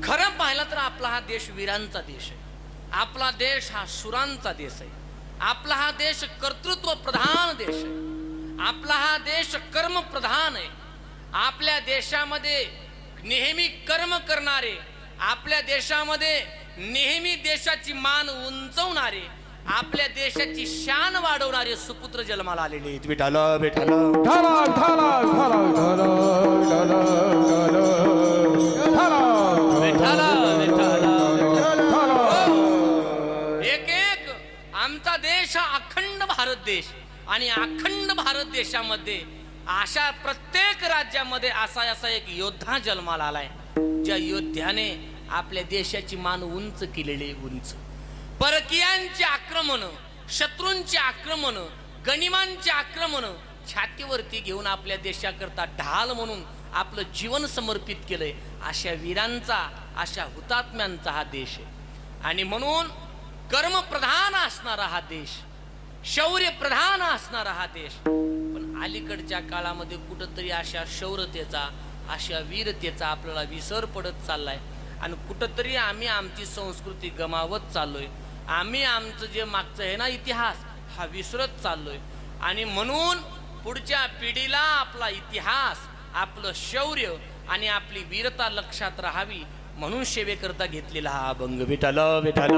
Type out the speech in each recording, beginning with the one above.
खरं पाहिलं तर आपला हा देश वीरांचा देश आहे. आपला देश हा शूरांचा देश आहे. आपला हा देश कर्तृत्व प्रधान देश आहे. आपला हा देश कर्म प्रधान आहे. आपल्या देशामध्ये नेहमी कर्म करणारे, आपल्या देशामध्ये नेहमी देशाची मान उंचवणारे, आपल्या देशाची शान वाढवणारे सुपुत्र जन्माला आलेले आहेत. विठ्ठल विठ्ठल एक एक आमचा देश हा अखंड भारत देश, आणि अखंड भारत देशामध्ये अशा प्रत्येक राज्यामध्ये असा एक योद्धा जन्माला आलाय, ज्या योद्ध्याने आपल्या देशाची मान उंच केलेली. उंच परकीयांचे आक्रमण, शत्रूंचे आक्रमण, गनिमांचे आक्रमण छातीवरती घेऊन आपल्या देशाकरता ढाल म्हणून आपलं जीवन समर्पित केलंय. अशा वीरांचा, अशा हुतात्म्यांचा हा देश आहे. आणि म्हणून कर्मप्रधान असणारा हा देश, शौर्य प्रधान असणारा हा देश. पण अलीकडच्या काळामध्ये कुठंतरी अशा शौर्यतेचा, अशा वीरतेचा आपल्याला विसर पडत चाललाय, आणि कुठंतरी आम्ही आमची संस्कृती गमावत चाललोय. आम्ही आमचं जे मागचं आहे ना इतिहास, हा विसरत चाललोय. आणि म्हणून पुढच्या पिढीला आपला इतिहास, आपलं शौर्य आणि आपली वीरता लक्षात राहावी म्हणून सेवेकरता घेतलेला हा अभंग. विठ्ठल विठ्ठल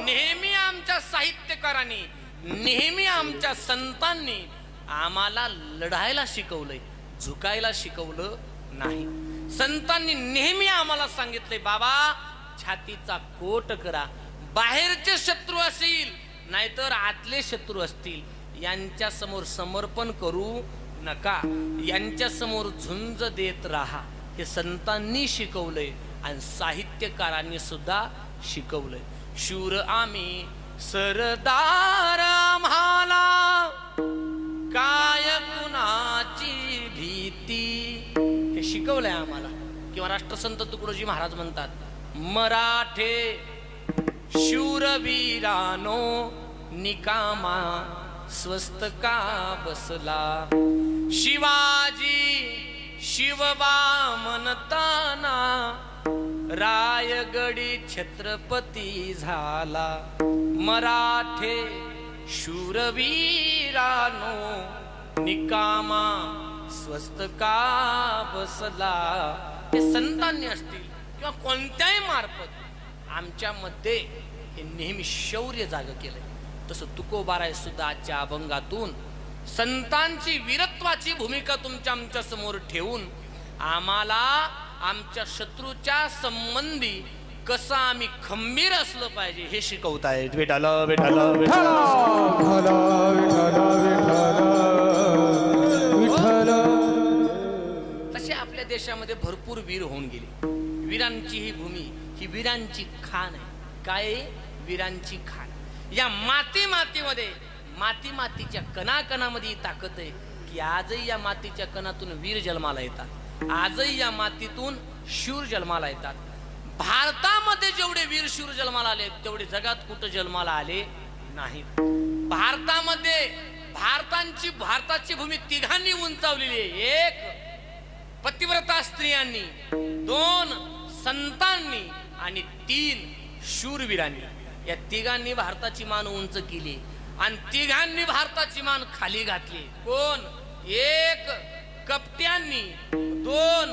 नेहमी आमच्या साहित्यकारांनी, नेहमी आमच्या संतांनी आम्हाला लढायला शिकवलंय, झुकायला शिकवलं नाही. संतांनी नेहमी आम्हाला सांगितलंय, बाबा छातीचा कोट करा. बाहेरचे शत्रू असतील नाहीतर आतले शत्रू असतील, यांच्या समोर समर्पण करू नका, यांच्या समोर झुंज देत राहा. हे संतांनी शिकवलंय आणि साहित्यकारांनी सुद्धा शिकवलंय. शूर आम्ही सरदार, आम्हाला काय कुणाची भीती, हे शिकवलंय आम्हाला. किंवा राष्ट्रसंत तुकडोजी महाराज म्हणतात, मराठे शूरवीरानो निकामा स्वस्त का बसला. शिवाजी शिवबा म्हणताना रायगडी छत्रपती झाला. मराठे शूरवीरानो निकामा स्वस्त का बसला. हे संतांनी असतील किंवा कोणत्याही मार्फत आमच्यामध्ये हे नेहमी शौर्य जाग केलंय. तसं तुकोबाराय सुद्धा आजच्या अभंगातून संतांची वीरत्वाची भूमिका तुमच्या आमच्या समोर ठेवून आम्हाला आमच्या शत्रूच्या संबंधी कसं आम्ही खंबीर असलं पाहिजे हे शिकवतायत. विठ्ठल विठ्ठल तसे आपल्या देशामध्ये भरपूर वीर होऊन गेले. वीरांची ही भूमी, ही वीरांची खाण आहे. काय वीरांची खाण. या मातीमध्ये, मातीच्या कणाकणामध्ये ताकद आहे की आजही या मातीच्या कणातून वीर जन्माला येतात. आजही या मातीतून शूर जन्माला येतात. भारतामध्ये जेवढे वीर शूर जन्माला आले तेवढे जगात कुठं जन्माला आले नाही. भारतामध्ये भारताची भूमी तिघांनी उंचावलेली आहे. एक पतिव्रता स्त्रियांनी, दोन संतांनी आणि तीन शूरवीरांनी. या तिघांनी भारताची मान उंच केली आणि तिघांनी भारताची मान खाली घातली. कोण? एक कपट्यांनी, दोन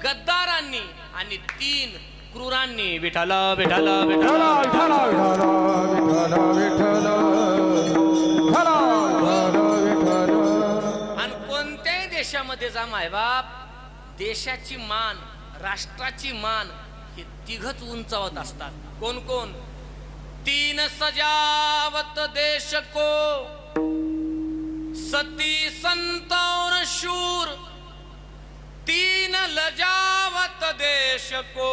गद्दारांनी आणि तीन क्रूरांनी. विठ्ठल विठ्ठल विठ्ठल आणि कोणत्याही देशामध्ये जा मायबाप, देशाची मान, राष्ट्राची मान हे तिघच उंचावत असतात. कोण कोण? तीन सजावत देश को, सती संत और शूर. तीन लजावत देश को,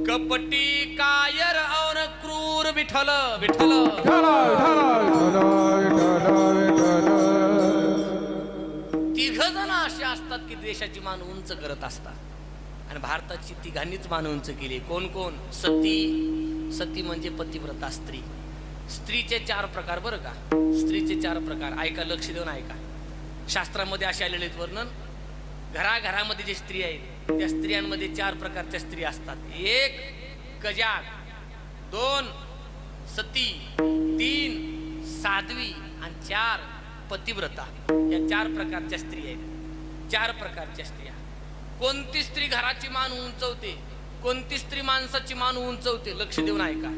कपटी कायर और क्रूर. विठ्ठल विठ्ठल तिघ जण असे असतात की देशाची मान उंच करत असतात. आणि भारताची तिघांनीच मान उंच केली. कोण कोण? सती म्हणजे पतिव्रता स्त्री. स्त्रीचे 4 प्रकार बरं का. स्त्रीचे 4 प्रकार ऐका, लक्ष देऊन ऐका. शास्त्रामध्ये असे आलेले आहेत वर्णन. घराघरामध्ये जे स्त्री आहेत त्या स्त्रियांमध्ये 4 प्रकारच्या स्त्री असतात. 1 कजाक, 2 सती, 3 साध्वी आणि 4 पतिव्रता. या 4 प्रकारच्या स्त्री आहेत. 4 प्रकारच्या स्त्रिया. कोणती स्त्री घराची मान उंचवते, कोणती स्त्री माणसाची मान उंचवते, लक्ष देऊन ऐका.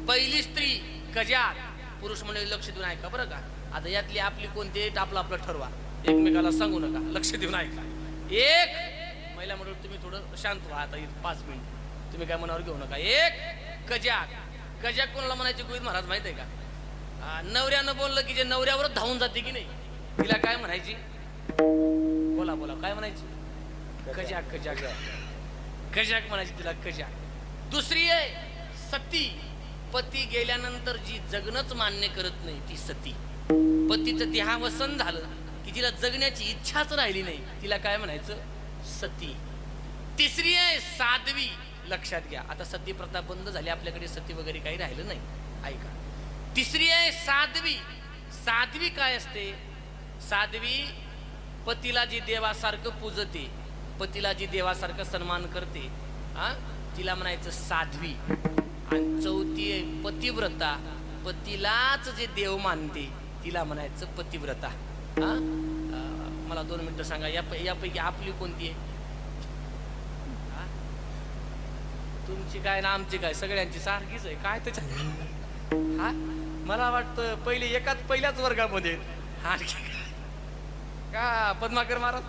पहिली स्त्री कजाक, पुरुष म्हणजे लक्ष देऊन ऐका बरं का. आता यातली आपली कोणती आहे आपलं आपलं ठरवा, एकमेकाला सांगू नका, लक्ष देऊन ऐका. 1 महिला म्हणून तुम्ही थोडं शांत व्हा आता 5 मिनिट, तुम्ही काय मनावर घेऊ नका. 1 कजाक. कजाक कोणाला म्हणायचे गोविंद महाराज माहित आहे का? नवऱ्यानं बोललं की जे नवऱ्यावर धावून जाते की नाही, तिला काय म्हणायची? बोला बोला, काय म्हणायची? कजाक. कजाक कजाक म्हणायची तिला, कजाक. दुसरी आहे सती. पती गेल्यानंतर जी जगणंच मान्य करत नाही ती सती. पतीचं देहावसन झालं की तिला जगण्याची इच्छाच राहिली नाही, तिला काय म्हणायचं? सती. तिसरी आहे साध्वी. लक्षात घ्या, आता सती प्रथा बंद झाली, आपल्याकडे सती वगैरे काही राहिलं नाही, ऐका. तिसरी आहे साध्वी. साध्वी काय असते? साध्वी पतीला जी देवासारखं पूजते, पतीला जी देवासारखं सन्मान करते, तिला म्हणायचं साध्वी. आणि चौथी आहे पतिव्रता. पतीलाच जे देव मानते तिला म्हणायचं पतिव्रता. मला 2 मिनिटं सांगा, यापैकी आपली कोणती आहे? तुमची काय ना आमची काय, सगळ्यांची सारखीच आहे काय त्याच्यात? मला वाटतं पहिल्याच वर्गामध्ये का पद्माकर महाराज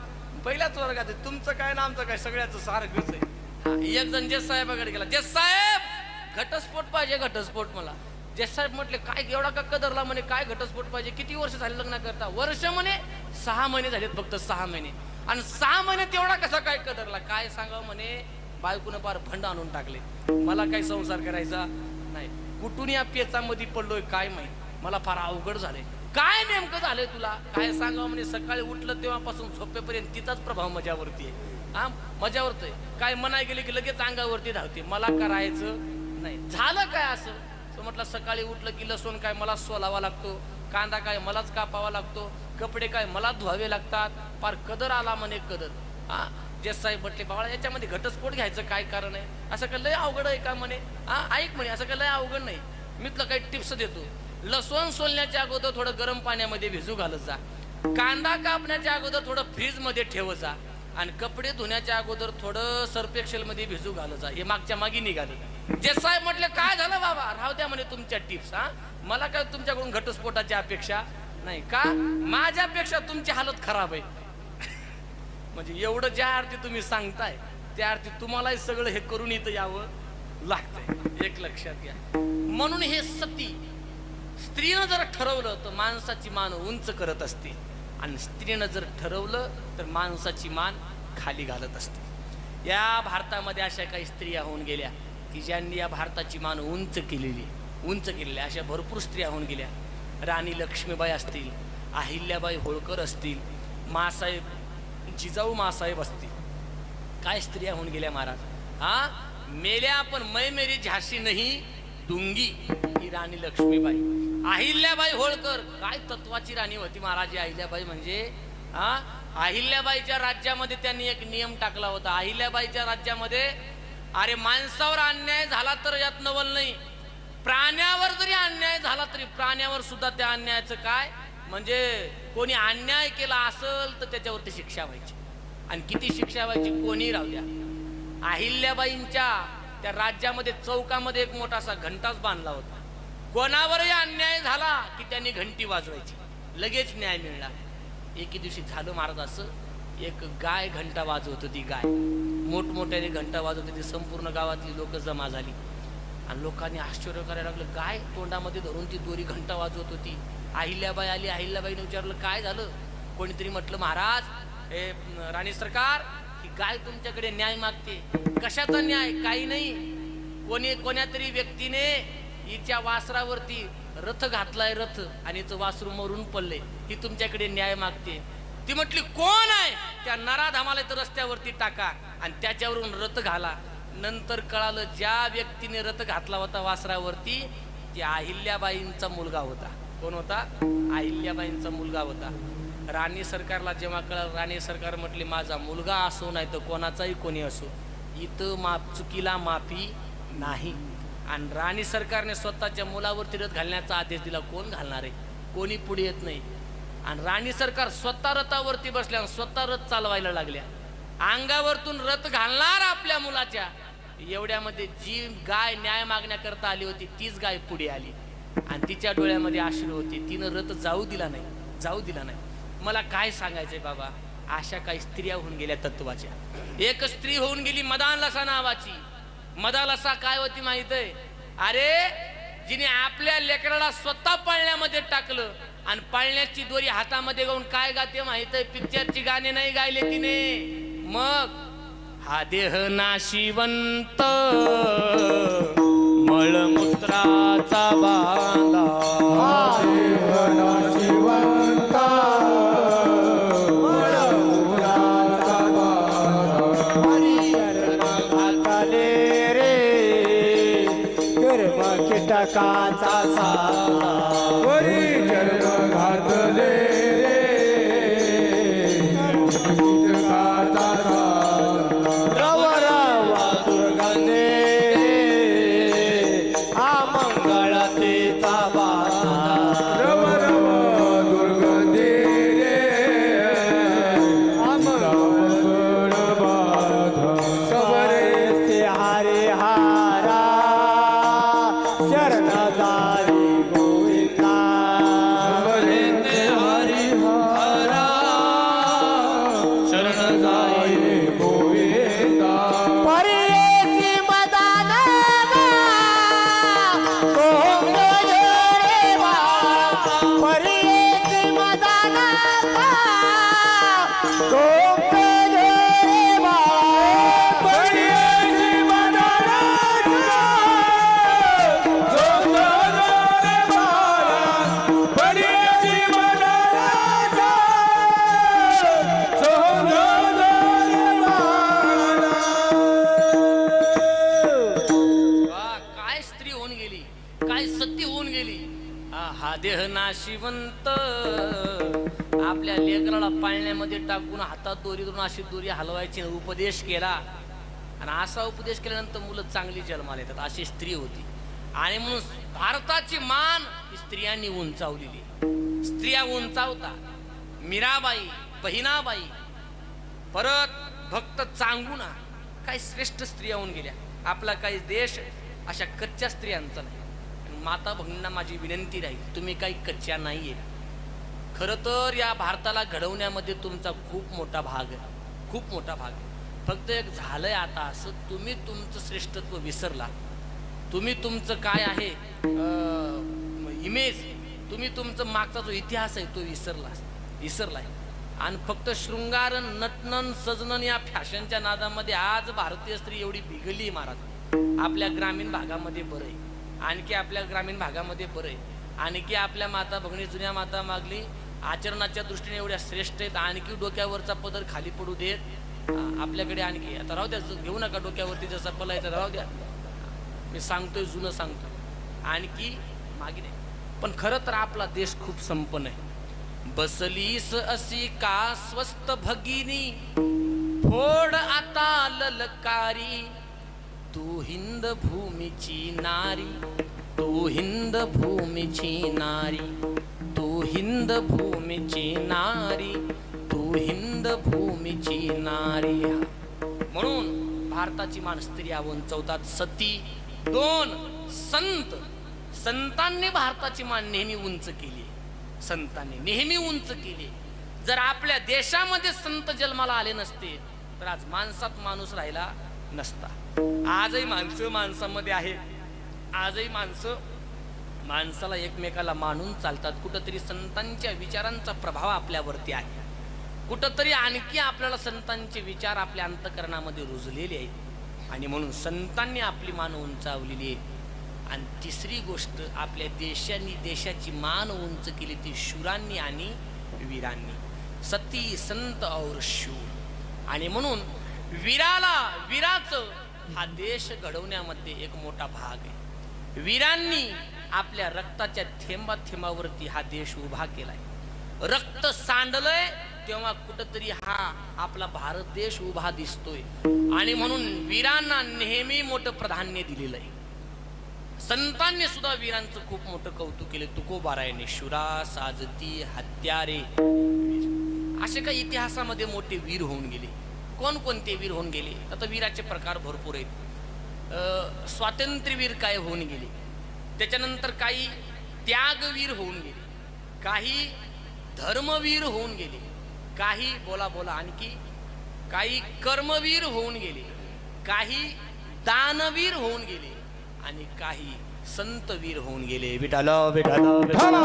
पहिल्याच वर्गात आहे. तुमचं काय ना आमचं काय, सगळ्याचं सारखंच आहे. एक जण जज साहेबाकडे गेला, जज साहेब घटस्फोट पाहिजे, घटस्फोट. मला जज साहेब म्हटले काय एवढा का कदरला? म्हणे काय घटस्फोट पाहिजे? किती वर्ष झाले लग्न करता? वर्ष म्हणे 6 महिने झालेत फक्त, 6 महिने. आणि 6 महिने तेवढा कसा काय कदरला? काय सांगावं म्हणे, बायकोनं फार भंड आणून टाकले, मला काही संसार करायचा नाही, कुठून या पेचामध्ये पडलोय काय माहित, मला फार अवघड झालंय. काय नेमकं झालंय तुला? काय सांगावं म्हणे, सकाळी उठलं तेव्हापासून झोपेपर्यंत तिचाच प्रभाव माझ्यावरती आहे. मजावरती आहे. काय म्हणाय गेले की लगेच अंगावरती धावते, मला करायचं नाही. झालं काय असं? तो म्हटलं सकाळी उठलं की लसूण काय मला सोलावा लागतो, कांदा काय मलाच कापावा लागतो, कपडे काय मला धुवावे लागतात, फार कदर आला म्हणे कदर. जज साहेब म्हटले बाबा याच्यामध्ये घटस्फोट घ्यायचं काय कारण आहे? असं काय लय अवघड आहे का म्हणे? ऐक म्हणे, असं काय लय अवघड नाही, मी तुला काही टिप्स देतो. लसूण सोलण्याच्या अगोदर थोडं गरम पाण्यामध्ये भिजू घालत जा, कांदा कापण्याच्या अगोदर थोडं फ्रीज मध्ये ठेवत जा, आणि कपडे धुण्याच्या अगोदर थोडं सर्फ एक्सेल मध्ये भिजू घालत जा. हे मागच्या मागे निघालं. जज साहेब म्हटले काय झालं बाबा? राहू द्या म्हणे तुमच्या टिप्स, मला काय तुमच्याकडून घटस्फोटाची अपेक्षा नाही. का? माझ्यापेक्षा तुमची हालत खराब आहे. म्हणजे एवढं ज्या अर्थी तुम्ही सांगताय त्या अर्थी तुम्हालाही सगळं हे करून इथं यावं लागतंय, एक लक्षात घ्या. म्हणून हे सती, स्त्रीनं जर ठरवलं तर माणसाची मान उंच करत असते, आणि स्त्रीनं जर ठरवलं तर माणसाची मान खाली घालत असते. या भारतामध्ये अशा काही स्त्रिया होऊन गेल्या की ज्यांनी या भारताची मान उंच केलेली अशा भरपूर स्त्रिया होऊन गेल्या. राणी लक्ष्मीबाई असतील, अहिल्याबाई होळकर असतील, मासाहेब जिजाऊ मासाहेब असतील, काय स्त्रिया होऊन गेल्या महाराज. मेल्या पण मै मेरी झाशी नाही दुंगी, ही राणी लक्ष्मीबाई. अहिल्याबाई होळकर काय तत्वाची राणी होती महाराज अहिल्याबाई. म्हणजे अहिल्याबाईच्या राज्यामध्ये त्यांनी एक नियम टाकला होता. अहिल्याबाईच्या राज्यामध्ये अरे माणसावर अन्याय झाला तर यात नवल नाही, प्राण्यावर जरी अन्याय झाला तरी प्राण्यावर सुद्धा त्या अन्यायाचं काय म्हणजे कोणी अन्याय केला असेल तर त्याच्यावरती शिक्षा व्हायची, आणि किती शिक्षा व्हायची कोणी राहू द्या. अहिल्याबाईंच्या त्या राज्यामध्ये चौकामध्ये एक मोठासा घंटाच बांधला होता. कोणावरही अन्याय झाला की त्यांनी घंटी वाजवायची, लगेच न्याय मिळणार. एके दिवशी झालं महाराज असं, एक गाय घंटा वाजवत होती. गाय मोठमोठ्याने घंटा वाजवत होती. संपूर्ण गावातली लोक जमा झाली आणि लोकांनी आश्चर्य करायला लागलं, गाय तोंडामध्ये धरून ती दोरी घंटा वाजवत होती. अहिल्याबाई आली. अहिल्याबाईने विचारलं काय झालं? कोणीतरी म्हटलं महाराज हे राणी सरकार, ही गाय तुमच्याकडे न्याय मागते. कशाचा न्याय? काही नाही, कोण्यातरी व्यक्तीने हिच्या वासरावरती रथ घातलाय, रथ, आणि हिचं वासरू मरून पडलंय, ही तुमच्याकडे न्याय मागते. ती म्हटली कोण आहे? त्या नराधामाला तर रस्त्यावरती टाका आणि त्याच्यावरून रथ घाला. नंतर कळालं ज्या व्यक्तीने रथ घातला होता वासरावरती ती अहिल्याबाईंचा मुलगा होता. कोण होता? अहिल्याबाईंचा मुलगा होता. राणी सरकारला जेव्हा कळलं, राणी सरकार म्हटली माझा मुलगा असो नाही तर कोणाचाही कोणी असो, इथं चुकीला माफी नाही. आणि राणी सरकारने स्वतःच्या मुलावरती रथ घालण्याचा आदेश दिला. कोण घालणार आहे? कोणी पुढे येत नाही. आणि राणी सरकार स्वतः रथावरती बसल्या, स्वतः रथ चालवायला लागल्या. अंगावरतून रथ घालणार आपल्या मुलाच्या, एवढ्यामध्ये जी गाय न्याय मागण्याकरता आली होती तीच गाय पुढे आली आणि तिच्या डोळ्यामध्ये अश्रू होते. तिनं रथ जाऊ दिला नाही. मला काय सांगायचंय बाबा, अशा काही स्त्रिया होऊन गेल्या तत्वाच्या. एक स्त्री होऊन गेली मदालसा नावाची. मदालसा काय होती माहित आहे? अरे जिने आपल्या लेकराला स्वतः पाळण्यामध्ये टाकलं आणि पाळण्याची दोरी हातामध्ये घेऊन काय गाते माहित आहे? पिक्चरची गाणे नाही गायले तिने. मग हा देह नाशिवंत मळमूत्राचा बांधा, हा देह नाशिवंत मळमूत्राचा बांधा, हरी कर्म घातले रे कर्म कीटकाचा साधा, हरी कर्म घातले रे कीटकाचा साधा, रवा दुर्गंधे हा मंगळतेचा बाधा, रवा दुर्गंधे हा मंगळ बाधा, सबरे से हरे हारा शरण जारी गोविंदा, सबरे से हरि हारा शरण जारी गोविंदा, परियेसी मदान सोंग रे बा, परियेसी मदान सोंग रे बा, परियेसी मदान सोंग रे बा, परियेसी मदान सोंग रे वा, काय स्त्री होऊन गेली, काय सती होऊन गेली. हा देह नाशिवंत आपल्या लेकराला पाळण्यामध्ये टाकून हातात दोरी धरून अशी दोरी हलवायची उपदेश केला. आणि असा उपदेश केल्यानंतर मुलं चांगली जन्माला येतात. अशी स्त्री होती. आणि म्हणून भारताची मान ही स्त्रियांनी उंचावलेली. स्त्रिया उंचावतात. मीराबाई, बहिणाबाई, परत भक्त चांगुना, काही श्रेष्ठ स्त्रिया होऊन गेल्या. आपला काही देश अशा कच्च्या स्त्रियांचा नाही. माता भगिनींना माझी विनंती राहील, तुम्ही काही कच्च्या नाहीये. खरं तर या भारताला घडवण्यामध्ये तुमचा खूप मोठा भाग आहे, खूप मोठा भाग आहे. फक्त एक झालंय आता असं, तुम्ही तुमचं श्रेष्ठत्व विसरला. तुम्ही तुमचं काय आहे इमेज, तुम्ही तुमचं मागचा जो इतिहास आहे तो विसरलाय. आणि फक्त शृंगार, नटनन, सजनन या फॅशनच्या नादामध्ये आज भारतीय स्त्री एवढी बिघडली महाराज. आपल्या ग्रामीण भागामध्ये बरं आहे, आणखी आपल्या ग्रामीण भागामध्ये बरं आहे, आणखी आपल्या माता भगिनी जुन्या माता मागली आचरणाच्या दृष्टीने एवढ्या श्रेष्ठ आहेत. आणखी डोक्यावरचा पदर खाली पडू देत आपल्याकडे. आणखी आता राहू द्या, घेऊ नका डोक्यावरती जसा पलायचा, राहू द्या. मी सांगतोय, जुनं सांगतो, आणखी मागे नाही. पण खरं तर आपला देश खूप संपन्न आहे. बसलीस अशी का स्वस्त भगिनी, फोड आता ललकारी, तू हिंद भूमीची नारी, तू हिंद भूमीची नारी, तू हिंद भूमीची नारी, तू हिंद भूमीची नारी. म्हणून भारताची मान स्त्रिया उंचवतात. सती, दोन संत, संतांनी भारताची मान नेहमी उंच केली. संतांनी नेहमी उंच केली. जर आपल्या देशामध्ये संत जन्माला आले नसते तर आज माणसात माणूस राहिला नसता. आजही माणसं माणसामध्ये आहेत. आजही माणसं माणसाला एकमेकाला मानून चालतात. कुठंतरी संतांच्या विचारांचा प्रभाव आपल्यावरती आहे. कुठंतरी आणखी आपल्याला संतांचे विचार आपल्या अंतःकरणामध्ये रुजलेले आहेत. आणि म्हणून संतांनी आपली मान उंचावलेली आहे. आणि तिसरी गोष्ट, आपल्या देशाची मान उंच केली ती शूरांनी आणि वीरांनी. सती, संत और शूर. आणि म्हणून वीराचं हा देश घडवण्यामध्ये एक मोठा भाग आहे. वीरांनी आपल्या रक्ताच्या थेंबा थेंबावरती हा देश उभा केलाय. रक्त सांडलंय तेव्हा कुठंतरी हा आपला भारत देश उभा दिसतोय. आणि म्हणून वीरांना नेहमी मोठं प्राधान्य दिलेलं आहे. संतांनी सुद्धा वीरांचं खूप मोठं कौतुक केले. तुकोबारायने शुरा साजती हत्यारे, असे काही इतिहासामध्ये मोठे वीर होऊन गेले. कोणकोणते वीर होऊन गेले? आता वीराचे प्रकार भरपूर आहेत. स्वातंत्र्यवीर काय होऊन गेले, त्याच्यानंतर काही त्यागवीर होऊन गेले, काही धर्मवीर होऊन गेले, काही बोला आणखी काही कर्मवीर होऊन गेले, काही दानवीर होऊन गेले आणि काही संतवीर होऊन गेले. विठाला विठाला विठाला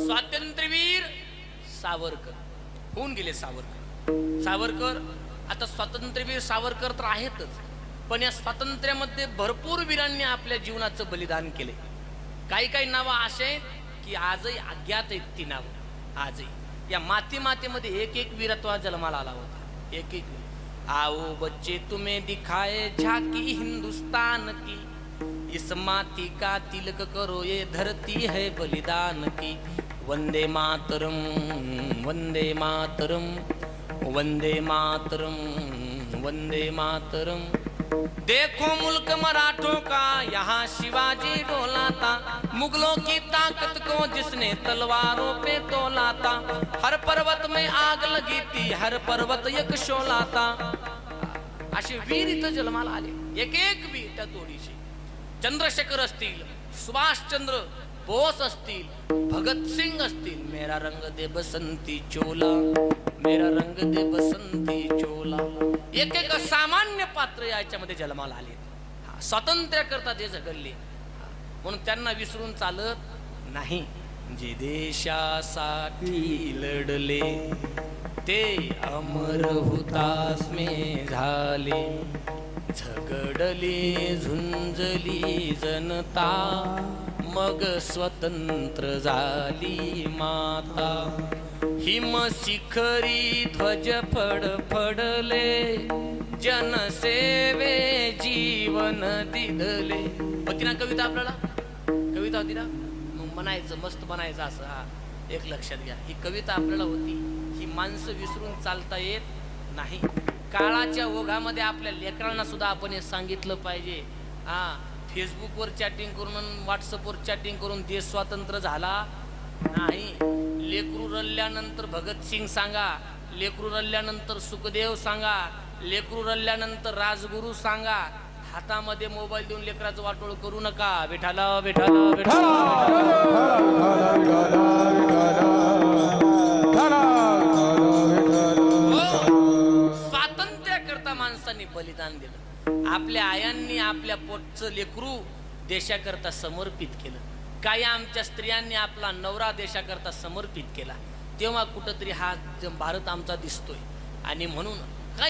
स्वातंत्र्यवीर सावरकर होऊन गेले. सावरकर आता स्वातंत्र्यवीर सावरकर तर आहेतच, पण या स्वातंत्र्यामध्ये भरपूर वीरांनी आपल्या जीवनाचं बलिदान केले. काही नावं असे आहेत की आजही अज्ञात आहेत. ती नावं आजही या मातीमध्ये एक वीरत्व जन्माला आला होता. एक आओ बच्चे तुम्हें दिखाए झाकी हिंदुस्तान की, इस माती का तिलक करो ये धरती है बलिदान की. वंदे मातरम वंदे मातरम वंदे मातरम वंदे मातरम. देखो मुल्क मराठों का यहाँ शिवाजी डोला था, मुगलों की ताकत को जिसने तलवारों पे तोला था. हर पर्वत में आग लगी थी, हर पर्वत एक शोला था. असे वीर इथं जन्माला आले. एक वीर त्या तोडीशी. चंद्रशेखर असतील, सुभाषचंद्र बोस असतील, भगतसिंग असतील. मेरा रंग दे बसंती चोला, मेरा रंग दे बसंती चोला. एक सामान्य पात्र याच्यामध्ये जन्माला आले. स्वातंत्र्याकरता ते झगडले, म्हणून त्यांना विसरून चालत नाही. जे देशासाठी लढले ते अमर हुतात्मे झाले. झगडली झुंजली जनता, मग स्वतंत्र झाली माता. हिम शिखरी ध्वज फडफडले, जनसेवे जीवन दिदले. होती ना कविता? आपल्याला कविता होती ना? मग म्हणायचं, मस्त म्हणायचं असं. हा एक लक्षात घ्या, ही कविता आपल्याला होती. ही माणसं विसरून चालता येत नाही. काळाच्या ओघामध्ये आपल्या लेकरांना सुद्धा आपण हे सांगितलं पाहिजे. फेसबुकवर चॅटिंग करून, व्हॉट्सअपवर चॅटिंग करून देश स्वतंत्र झाला नाही. लेकरू रडल्यानंतर भगतसिंग सांगा, लेकरू रडल्यानंतर सुखदेव सांगा, लेकरू रडल्यानंतर राजगुरू सांगा. हातामध्ये मोबाईल देऊन लेकराचं वाटोळ करू नका. विठाला विठाला विठाला. स्वातंत्र्याकरता माणसांनी बलिदान दिलं. आपल्या आयांनी आपल्या पोटचं लेकरू देशाकरता समर्पित केलं. काही आमच्या स्त्रियांनी आपला नवरा देशाकरता समर्पित केला. तेव्हा कुठंतरी हा भारत आमचा दिसतोय. आणि म्हणून